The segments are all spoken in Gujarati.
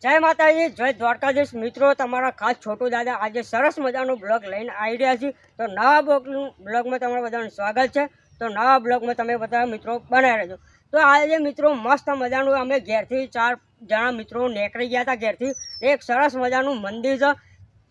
જય માતાજી, જય દ્વારકાધીશ મિત્રો, તમારા ખાસ છોટું દાદા આજે સરસ મજાનો બ્લોગ લઈને આવી રહ્યા છીએ. તો નવા બ્લોગમાં તમારું બધાનું સ્વાગત છે. તો નવા બ્લોગમાં તમે બધા મિત્રો બનાવી રહેજો. તો આજે મિત્રો મસ્ત મજાનું અમે ઘેરથી 4 જણા મિત્રો નીકળી ગયા હતા. ઘેરથી એક સરસ મજાનું મંદિર છે,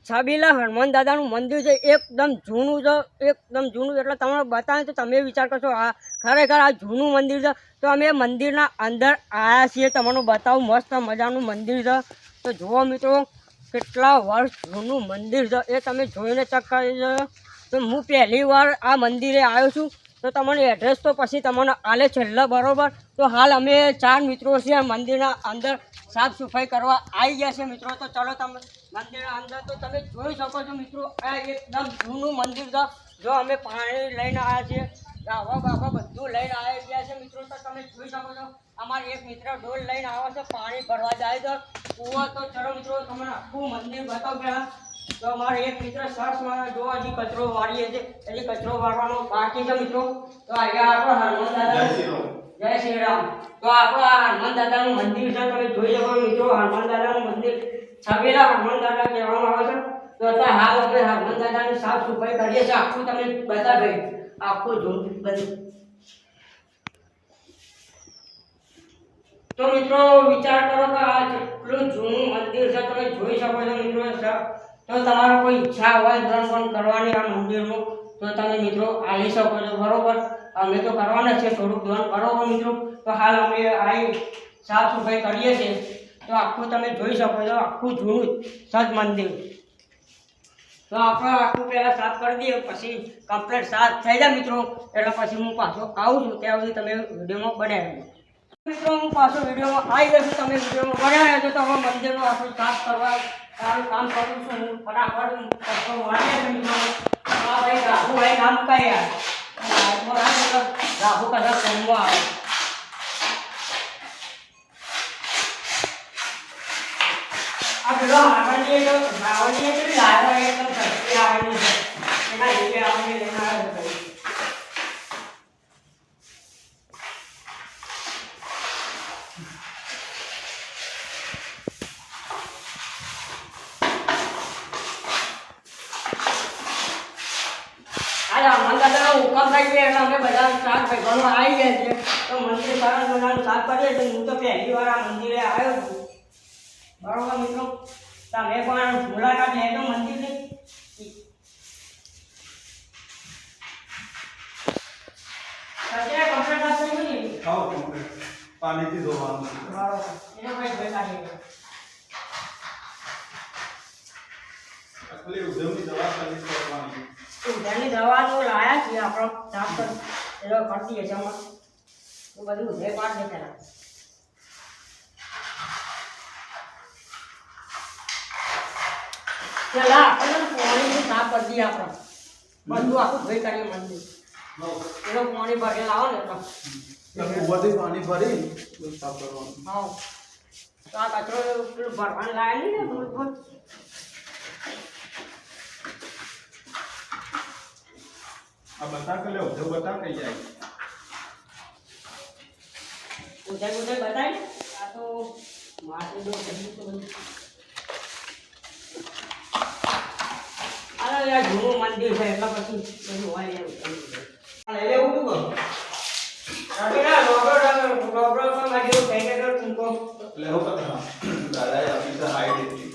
છબીલા હનુમાન દાદાનું મંદિર છે. એકદમ જૂનું છે, એકદમ જૂનું એટલે તમને બતાવે તો તમે વિચાર કરશો આ ખરેખર આ જૂનું મંદિર છે. તો અમે મંદિરના અંદર આવ્યા છીએ, તમને બતાવું. મસ્ત મજાનું મંદિર છે. તો જુઓ મિત્રો કેટલા વર્ષ જૂનું મંદિર છે એ તમે જોઈને ચેક કરી શકો. તો હું પહેલી વાર આ મંદિરે આવ્યો છું. તો તમને એડ્રેસ તો પછી તમને આલે છેલ્લા બરાબર. તો હાલ અમે 4 મિત્રો છીએ મંદિરના અંદર સાફ સફાઈ કરવા આવી ગયા છે મિત્રો. તો ચલો તમે મંદિરના અંદર તો તમે જોઈ શકો છો મિત્રો, આ એકદમ જૂનું મંદિર છે. જો અમે પાણી લઈને આવ્યા છીએ, ગાવા બાવા બધું લઈને આવી ગયા છે મિત્રો. તો તમે જોઈ શકો છો અમારે એક મિત્ર ડોલ લઈને આવે છે, પાણી ભરવા જાય છે કૂવો. તો ચલો મિત્રો તમને આખું મંદિર બતાવ પહેલાં. તો અમારે એક મિત્ર સરસ જો હજી કચરો વાળીએ છે, હજી કચરો વાળવાનો બાકી છે મિત્રો. તો અહીંયા આપણો હનુમાન દાદા, જય શ્રી રામ. તો આપણો આ હનુમાન દાદાનું મંદિર છે, તમે જોઈ શકો મિત્રો. હનુમાન દાદાનું મંદિર છબીલા હનુમાન દાદા કહેવામાં આવે છે. તો અત્યારે હાલ આપણે હનુમાન દાદાની સાફ સફાઈ કરીએ છીએ. આખું તમે બતાવે આખું જૂનું બધું. તો મિત્રો વિચાર કરો કે આ જેટલું જૂનું મંદિર છે તમે જોઈ શકો છો મિત્રો. તો તમારો કોઈ ઈચ્છા હોય ધર્મ પણ કરવાની આ મંદિરનું તો તમે મિત્રો આવી શકો છો બરોબર. અમે તો કરવાના છે થોડુંક ધ્યાન બરોબર મિત્રો. તો હાલ અમે આવી સાફ સફાઈ કરીએ છીએ. તો આખું તમે જોઈ શકો છો આખું જૂનું સજ મંદિર. તો આપણે આખું પહેલાં સાફ કરી દઈએ, પછી કમ્પ્લીટ સાફ થઈ જાય મિત્રો એટલે પછી હું પાછો આવું છું. ત્યાં સુધી તમે વિડીયોમાં બનાવી દો મિત્રો. હું પાછો વિડીયોમાં આવી ગયો છું, તમે વિડીયોમાં બનાવ્યા છો. તો હવે મંદિરનું આખું સાફ કરવા કામ કરું છું હું ફટાફટ. મિત્રો હા ભાઈ રાહુ ભાઈ કામ કર્યા રાહુ કદાચ કોમવા આવે. આ પેલો હાવણીએ તો લાવ્યો એકદમ સસ્તી આવેલી છે, એના લીધે આપણે લઈને આવ્યો હતો. હનુમાન દાદાનો હુકમ થઈ ગયો એટલે અમે બધા 4 ભાઈબંધો આવી ગયા છીએ. તો મંદિર સરસ મજાનું સાફ કરીએ છીએ. હું તો પહેલી વાર આ મંદિરે આવ્યો છું બરોબર મિત્રો. તમે પણ મુલાકાત લેજો મંદિરની. પાણીથી ધોવાનું બરોબર એનો કઈ ભેગા નહીં. ઉદ્યોગની દવા સર્વિસ કરવાની. ઉધરની દવા તો લાયા છીએ આપણો સાફ કર એનો કરી દઈએ છીએ અમે. તો બધું ઉધે પાડ દે પેલા. પેલા આપણે પાણીથી સાફ કરી દઈએ. આપણે બધું આખું ધોઈ કાઢીએ મંદિર. એનો પાણી ભરેલા આવો ને તો કુવાથી પાણી ભરી સાફ કરવાનું. હા તો આ કચરો પેલું ભરવાનું લાયા નહીં ને બરોબર. આ બતા કે લે ઉદ્યોગ બતા કઈ જાય ઉધર બતાય ને. આ તો માટી દો બધું તો બધું. અરે યાર જૂનું મંદિર છે એટલે પછી બધું હોય એવું લઈ લેવું તું કહો. ના રોબરો પણ મારી થઈ ગયો તુમકો લે હો પતા દાદાએ આપી તો હાઈ દીધી.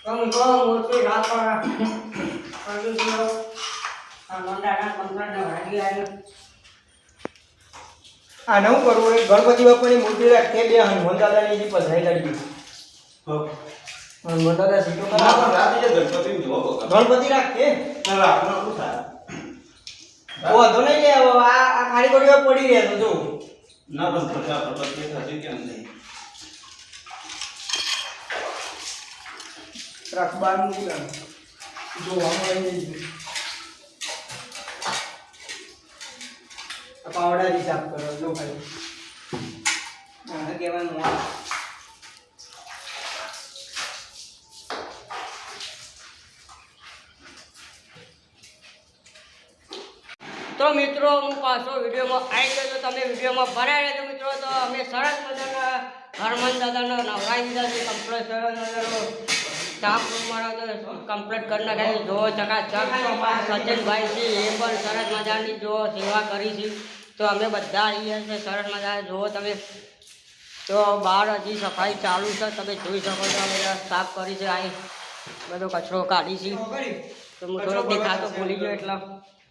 तुमको मूर्ति रात पर कर दियो मंदारा पंद्रह भागी आयो. આ નવું કરવું એ ગણપતિ બાપાની મૂર્તિ રાખે બે હનુમાન દાદાની જે પધરાઈ કાઢી. હનુમાન દાદા સીટો ના પણ રાતે ગણપતિ જોવો ગણપતિ રાખે ના રાખવાનું શું થાય. ઓ તો નહીં લે આ ખાલી કોડીઓ પડી રહ્યા તો જો ના બસ પ્રજા પ્રબંધ થશે કેમ નહીં. રાખબાર મૂકી દે જો આમાં આવી જઈ. આ પાવડા હિસાબ કરો જો ખાલી આને કહેવાનું. તો મિત્રો હું પાછો વિડીયોમાં આવી ગયો. તો તમે વિડીયોમાં બનાવી લેજો મિત્રો. તો અમે સરસ મજાના હનુમાન દાદાને નવરાઈ દીધા છે કમ્પ્લેટ સ્ટાફ રૂમ કમ્પ્લીટ કરી નાખાય જો ચકાચક સચિનભાઈ છે એ પણ સરસ મજાની જો સેવા કરી છે તો અમે બધા અહીંયા છે સરસ મજા જુઓ તમે તો બહાર હજી સફાઈ ચાલુ છે તમે જોઈ શકો છો બધા સાફ કરી છે આ બધો કચરો કાઢી છે તો હું થોડોક દેખાતો ભૂલી ગયો એટલે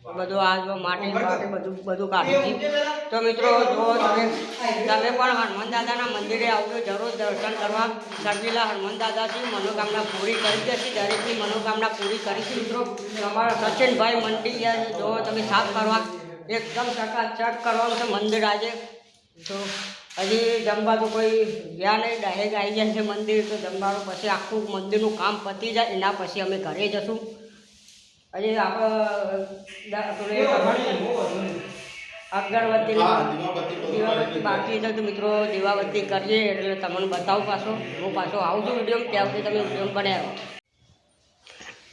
બધું આ જો માટી બધું કાઢી છે તો મિત્રો જો તમે પણ હનુમાન દાદાના મંદિરે આવજો જરૂર દર્શન કરવા શર્મિલા હનુમાન દાદાજી મનોકામના પૂરી કરી દેશે દરેકની મનોકામના પૂરી કરી છે મિત્રો અમારા સચિનભાઈ મંડી જો તમે સાફ કરવા એકદમ ચકાચક કરવાનું છે મંદિર આજે તો હજી જમવા તો કોઈ ગયા નહીં ડાયરેક્ટ આવી જાય છે મંદિર તો જમવાનું પછી આખું મંદિરનું કામ પતી જાય એના પછી અમે ઘરે જશું હજી અગરબત્તી દીવાબત્તી બાકી છે તો મિત્રો દીવાબત્તી કરીએ એટલે તમને બતાવું પાછો હું પાછો આવું છું વિડીયો ત્યાં સુધી તમે વિડીયો બનાવ્યો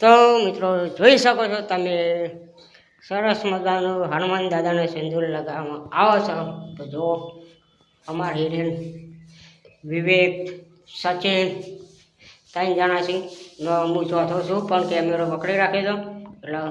તો મિત્રો જોઈ શકો છો તમે સરસ મજાનું હનુમાન દાદાને સિંદૂર લગાવવામાં આવો છો તો જો અમારા હિરેન વિવેક સચિન ત્રણ જણા છે હું ચોથો છું પણ કેમેરો પકડી રાખી દો એટલે